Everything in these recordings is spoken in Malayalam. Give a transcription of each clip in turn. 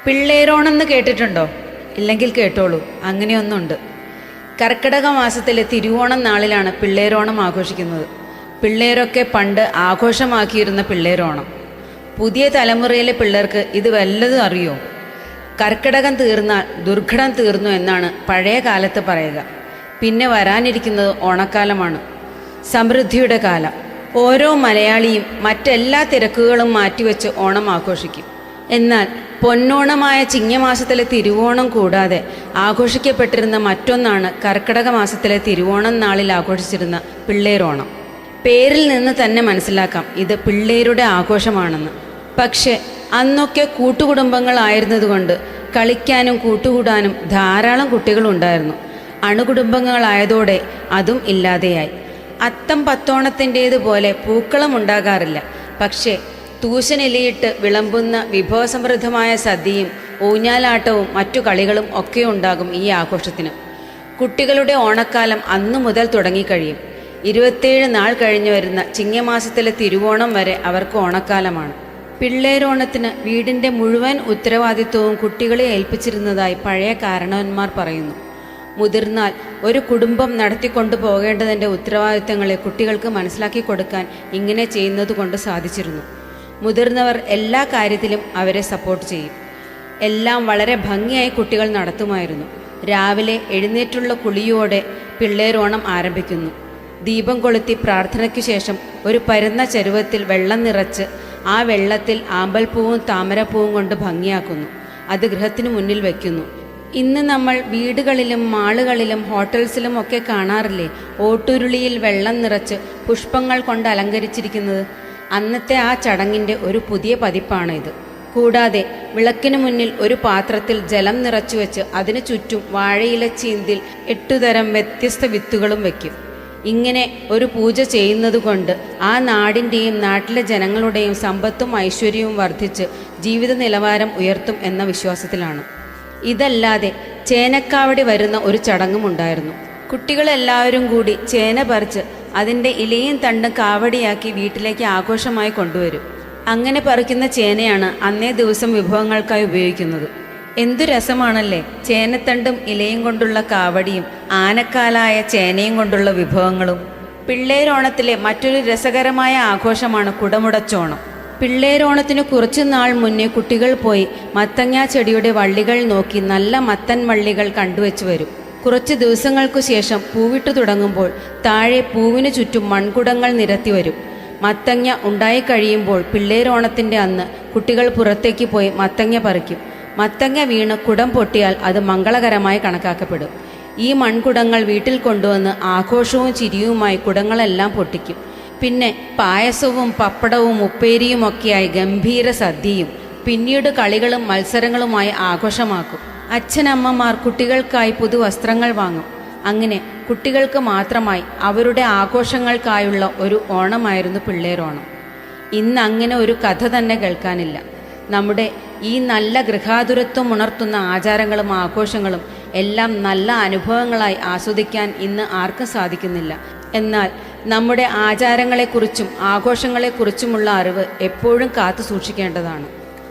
പിള്ളേരോണമെന്ന് കേട്ടിട്ടുണ്ടോ? ഇല്ലെങ്കിൽ കേട്ടോളൂ, അങ്ങനെയൊന്നുണ്ട്. കർക്കിടക മാസത്തിലെ തിരുവോണം നാളിലാണ് പിള്ളേരോണം ആഘോഷിക്കുന്നത്. പിള്ളേരൊക്കെ പണ്ട് ആഘോഷമാക്കിയിരുന്ന പിള്ളേരോണം. പുതിയ തലമുറയിലെ പിള്ളേർക്ക് ഇത് വല്ലതും അറിയോ? കർക്കിടകം തീർന്നാൽ ദുർഘടം തീർന്നു എന്നാണ് പഴയ കാലത്ത് പറയുക. പിന്നെ വരാനിരിക്കുന്നത് ഓണക്കാലമാണ്, സമൃദ്ധിയുടെ കാലം. ഓരോ മലയാളിയും മറ്റെല്ലാ തിരക്കുകളും മാറ്റിവെച്ച് ഓണം ആഘോഷിക്കും. എന്നാൽ പൊന്നോണമായ ചിങ്ങമാസത്തിലെ തിരുവോണം കൂടാതെ ആഘോഷിക്കപ്പെട്ടിരുന്ന മറ്റൊന്നാണ് കർക്കിടക മാസത്തിലെ തിരുവോണം നാളിൽ ആഘോഷിച്ചിരുന്ന പിള്ളേരോണം. പേരിൽ നിന്ന് തന്നെ മനസ്സിലാക്കാം ഇത് പിള്ളേരുടെ ആഘോഷമാണെന്ന്. പക്ഷെ അന്നൊക്കെ കൂട്ടുകുടുംബങ്ങളായിരുന്നതുകൊണ്ട് കളിക്കാനും കൂട്ടുകൂടാനും ധാരാളം കുട്ടികളുണ്ടായിരുന്നു. അണുകുടുംബങ്ങളായതോടെ അതും ഇല്ലാതെയായി. അത്തം പത്തോണത്തിൻ്റേതുപോലെ പൂക്കളം ഉണ്ടാകാറില്ല. പക്ഷേ തൂശനിലയിട്ട് വിളമ്പുന്ന വിഭവസമൃദ്ധമായ സദ്യയും ഊഞ്ഞാലാട്ടവും മറ്റു കളികളും ഒക്കെ ഉണ്ടാകും ഈ ആഘോഷത്തിന്. കുട്ടികളുടെ ഓണക്കാലം അന്നു മുതൽ തുടങ്ങിക്കഴിയും. 27 നാൾ കഴിഞ്ഞു വരുന്ന ചിങ്ങമാസത്തിലെ തിരുവോണം വരെ അവർക്ക് ഓണക്കാലമാണ്. പിള്ളേരോണത്തിന് വീടിൻ്റെ മുഴുവൻ ഉത്തരവാദിത്വവും കുട്ടികളെ ഏൽപ്പിച്ചിരുന്നതായി പഴയ കാരണവന്മാർ പറയുന്നു. മുതിർന്നാൽ ഒരു കുടുംബം നടത്തിക്കൊണ്ടു പോകേണ്ടതിൻ്റെ ഉത്തരവാദിത്തങ്ങളെ കുട്ടികൾക്ക് മനസ്സിലാക്കി കൊടുക്കാൻ ഇങ്ങനെ ചെയ്യുന്നതുകൊണ്ട് സാധിച്ചിരുന്നു. മുതിർന്നവർ എല്ലാ കാര്യത്തിലും അവരെ സപ്പോർട്ട് ചെയ്യും. എല്ലാം വളരെ ഭംഗിയായി കുട്ടികൾ നടത്തുമായിരുന്നു. രാവിലെ എഴുന്നേറ്റുള്ള കുളിയോടെ പിള്ളേരോണം ആരംഭിക്കുന്നു. ദീപം കൊളുത്തി പ്രാർത്ഥനയ്ക്കു ശേഷം ഒരു പരന്ന ചരുവത്തിൽ വെള്ളം നിറച്ച് ആ വെള്ളത്തിൽ ആമ്പൽപ്പൂവും താമരപ്പൂവും കൊണ്ട് ഭംഗിയാക്കുന്നു. അത് ഗൃഹത്തിനു മുന്നിൽ വയ്ക്കുന്നു. ഇന്ന് നമ്മൾ വീടുകളിലും മാളുകളിലും ഹോട്ടൽസിലും ഒക്കെ കാണാറില്ലേ ഓട്ടുരുളിയിൽ വെള്ളം നിറച്ച് പുഷ്പങ്ങൾ കൊണ്ട് അലങ്കരിച്ചിരിക്കുന്നത്? അന്നത്തെ ആ ചടങ്ങിൻ്റെ ഒരു പുതിയ പതിപ്പാണ് ഇത്. കൂടാതെ വിളക്കിനു മുന്നിൽ ഒരു പാത്രത്തിൽ ജലം നിറച്ചു വെച്ച് അതിനു ചുറ്റും വാഴയില ചീന്തിൽ 8 തരം വ്യത്യസ്ത വിത്തുകളും വയ്ക്കും. ഇങ്ങനെ ഒരു പൂജ ചെയ്യുന്നതുകൊണ്ട് ആ നാടിൻ്റെയും നാട്ടിലെ ജനങ്ങളുടെയും സമ്പത്തും ഐശ്വര്യവും വർദ്ധിച്ച് ജീവിത നിലവാരം ഉയർത്തും എന്ന വിശ്വാസത്തിലാണ്. ഇതല്ലാതെ ചേനക്കാവടി വരുന്ന ഒരു ചടങ്ങും ഉണ്ടായിരുന്നു. കുട്ടികളെല്ലാവരും കൂടി ചേന പറിച്ച് അതിൻ്റെ ഇലയും തണ്ടും കാവടിയാക്കി വീട്ടിലേക്ക് ആഘോഷമായി കൊണ്ടുവരും. അങ്ങനെ പറിക്കുന്ന ചേനയാണ് അന്നേ ദിവസം വിഭവങ്ങൾക്കായി ഉപയോഗിക്കുന്നത്. എന്തു രസമാണല്ലേ ചേനത്തണ്ടും ഇലയും കൊണ്ടുള്ള കാവടിയും ആനക്കാലായ ചേനയും കൊണ്ടുള്ള വിഭവങ്ങളും. പിള്ളേരോണത്തിലെ മറ്റൊരു രസകരമായ ആഘോഷമാണ് കുടമുടച്ചോണം. പിള്ളേരോണത്തിന് കുറച്ചു നാൾ മുന്നേ കുട്ടികൾ പോയി മത്തങ്ങ ചെടിയുടെ വള്ളികൾ നോക്കി നല്ല മത്തൻ വള്ളികൾ കണ്ടുവച്ചു വരും. കുറച്ച് ദിവസങ്ങൾക്കു ശേഷം പൂവിട്ടു തുടങ്ങുമ്പോൾ താഴെ പൂവിനു ചുറ്റും മൺകുടങ്ങൾ നിരത്തി വരും. മത്തങ്ങ ഉണ്ടായിക്കഴിയുമ്പോൾ പിള്ളേരോണത്തിൻ്റെ അന്ന് കുട്ടികൾ പുറത്തേക്ക് പോയി മത്തങ്ങ പറിക്കും. മത്തങ്ങ വീണ് കുടം പൊട്ടിയാൽ അത് മംഗളകരമായി കണക്കാക്കപ്പെടും. ഈ മൺകുടങ്ങൾ വീട്ടിൽ കൊണ്ടുവന്ന് ആഘോഷവും ചിരിയുമായി കുടങ്ങളെല്ലാം പൊട്ടിക്കും. പിന്നെ പായസവും പപ്പടവും ഉപ്പേരിയുമൊക്കെയായി ഗംഭീര സദ്യയും പിന്നീട് കളികളും മത്സരങ്ങളുമായി ആഘോഷമാക്കും. അച്ഛനമ്മമാർ കുട്ടികൾക്കായി പുതുവസ്ത്രങ്ങൾ വാങ്ങും. അങ്ങനെ കുട്ടികൾക്ക് മാത്രമായി അവരുടെ ആഘോഷങ്ങൾക്കായുള്ള ഒരു ഓണമായിരുന്നു പിള്ളേരോണം. ഇന്ന് അങ്ങനെ ഒരു കഥ തന്നെ കേൾക്കാനില്ല. നമ്മുടെ ഈ നല്ല ഗൃഹാതുരത്വം ഉണർത്തുന്ന ആചാരങ്ങളും ആഘോഷങ്ങളും എല്ലാം നല്ല അനുഭവങ്ങളായി ആസ്വദിക്കാൻ ഇന്ന് ആർക്കും സാധിക്കുന്നില്ല. എന്നാൽ നമ്മുടെ ആചാരങ്ങളെക്കുറിച്ചും ആഘോഷങ്ങളെക്കുറിച്ചുമുള്ള അറിവ് എപ്പോഴും കാത്തു സൂക്ഷിക്കേണ്ടതാണ്.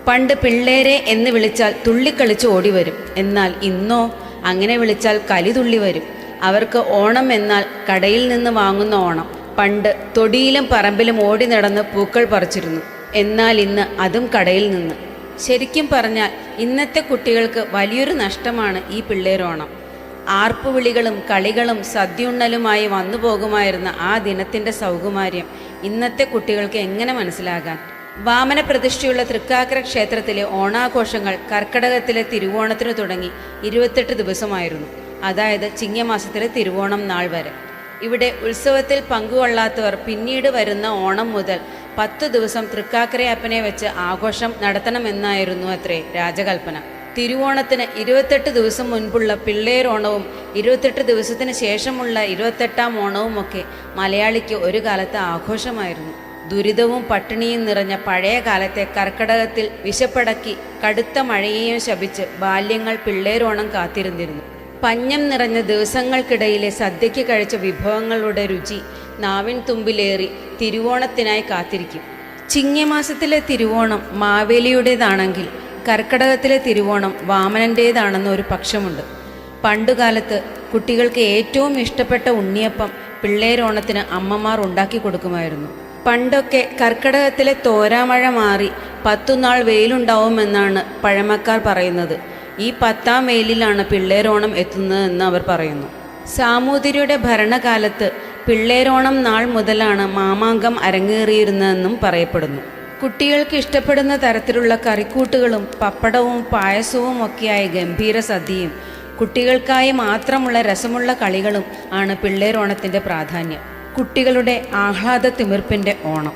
പണ്ട് പിള്ളേരെ എന്ന് വിളിച്ചാൽ തുള്ളിക്കളിച്ച് ഓടിവരും. എന്നാൽ ഇന്നോ അങ്ങനെ വിളിച്ചാൽ കലി തുള്ളി വരും. അവർക്ക് ഓണം എന്നാൽ കടയിൽ നിന്ന് വാങ്ങുന്ന ഓണം. പണ്ട് തൊടിയിലും പറമ്പിലും ഓടി നടന്ന് പൂക്കൾ പറിച്ചിരുന്നു. എന്നാൽ ഇന്ന് അതും കടയിൽ നിന്ന്. ശരിക്കും പറഞ്ഞാൽ ഇന്നത്തെ കുട്ടികൾക്ക് വലിയൊരു നഷ്ടമാണ് ഈ പിള്ളേരോണം. ആർപ്പുവിളികളും കളികളും സദ്യയുണ്ണലുമായി വന്നു പോകുമായിരുന്ന ആ ദിനത്തിൻ്റെ സൗകുമാര്യം ഇന്നത്തെ കുട്ടികൾക്ക് എങ്ങനെ മനസ്സിലാകാൻ? വാമന പ്രതിഷ്ഠയുള്ള തൃക്കാക്കര ക്ഷേത്രത്തിലെ ഓണാഘോഷങ്ങൾ കർക്കിടകത്തിലെ തിരുവോണത്തിന് തുടങ്ങി 28 ദിവസമായിരുന്നു. അതായത് ചിങ്ങമാസത്തിലെ തിരുവോണം നാൾ വരെ. ഇവിടെ ഉത്സവത്തിൽ പങ്കുകൊള്ളാത്തവർ പിന്നീട് വരുന്ന ഓണം മുതൽ 10 ദിവസം തൃക്കാക്കരയപ്പനെ വെച്ച് ആഘോഷം നടത്തണമെന്നായിരുന്നു അത്രേ രാജകൽപ്പന. തിരുവോണത്തിന് 28 ദിവസം മുൻപുള്ള പിള്ളേരോണവും 28 ദിവസത്തിന് ശേഷമുള്ള 28ാം ഓണവുമൊക്കെ മലയാളിക്ക് ഒരു കാലത്ത് ആഘോഷമായിരുന്നു. ദുരിതവും പട്ടിണിയും നിറഞ്ഞ പഴയ കാലത്തെ കർക്കിടകത്തിൽ വിശപ്പടക്കി കടുത്ത മഴയെയും ശപിച്ച് ബാല്യങ്ങൾ പിള്ളേരോണം കാത്തിരുന്നിരുന്നു. പഞ്ഞം നിറഞ്ഞ ദിവസങ്ങൾക്കിടയിലെ സദ്യയ്ക്ക് കഴിച്ച വിഭവങ്ങളുടെ രുചി നാവിൻ തുമ്പിലേറി തിരുവോണത്തിനായി കാത്തിരിക്കും. ചിങ്ങമാസത്തിലെ തിരുവോണം മാവേലിയുടേതാണെങ്കിൽ കർക്കടകത്തിലെ തിരുവോണം വാമനൻ്റേതാണെന്ന് ഒരു പക്ഷമുണ്ട്. പണ്ടുകാലത്ത് കുട്ടികൾക്ക് ഏറ്റവും ഇഷ്ടപ്പെട്ട ഉണ്ണിയപ്പം പിള്ളേരോണത്തിന് അമ്മമാർ ഉണ്ടാക്കി കൊടുക്കുമായിരുന്നു. പണ്ടൊക്കെ കർക്കടകത്തിലെ തോരാമഴ മാറി 10 നാൾ വെയിലുണ്ടാവുമെന്നാണ് പഴമക്കാർ പറയുന്നത്. ഈ 10ാം വെയിലിലാണ് പിള്ളേരോണം എത്തുന്നതെന്ന് അവർ പറയുന്നു. സാമൂതിരിയുടെ ഭരണകാലത്ത് പിള്ളേരോണം നാൾ മുതലാണ് മാമാങ്കം അരങ്ങേറിയിരുന്നതെന്നും പറയപ്പെടുന്നു. കുട്ടികൾക്ക് ഇഷ്ടപ്പെടുന്ന തരത്തിലുള്ള കറിക്കൂട്ടുകളും പപ്പടവും പായസവും ഒക്കെയായ ഗംഭീര സദ്യയും കുട്ടികൾക്കായി മാത്രമുള്ള രസമുള്ള കളികളും ആണ് പിള്ളേരോണത്തിൻ്റെ പ്രാധാന്യം. കുട്ടികളുടെ ആഹ്ലാദ തിമിർപ്പിൻ്റെ ഓണം.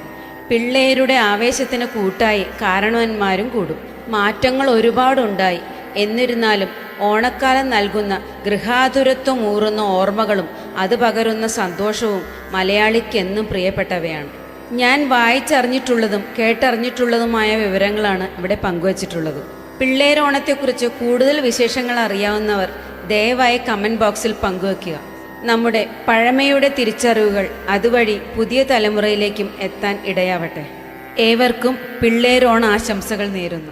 പിള്ളേരുടെ ആവേശത്തിന് കൂട്ടായി കാരണവന്മാരും കൂടും. മാറ്റങ്ങൾ ഒരുപാടുണ്ടായി. എന്നിരുന്നാലും ഓണക്കാലം നൽകുന്ന ഗൃഹാതുരത്വമൂറുന്ന ഓർമ്മകളും അത് പകരുന്ന സന്തോഷവും മലയാളിക്കെന്നും പ്രിയപ്പെട്ടവയാണ്. ഞാൻ വായിച്ചറിഞ്ഞിട്ടുള്ളതും കേട്ടറിഞ്ഞിട്ടുള്ളതുമായ വിവരങ്ങളാണ് ഇവിടെ പങ്കുവച്ചിട്ടുള്ളത്. പിള്ളേരോണത്തെക്കുറിച്ച് കൂടുതൽ വിശേഷങ്ങൾ അറിയാവുന്നവർ ദയവായി കമൻറ്റ് ബോക്സിൽ പങ്കുവയ്ക്കുക. നമ്മുടെ പഴമയുടെ തിരിച്ചറിവുകൾ അതുവഴി പുതിയ തലമുറയിലേക്കും എത്താൻ ഇടയാവട്ടെ. ഏവർക്കും പിള്ളേരോണ ആശംസകൾ നേരുന്നു.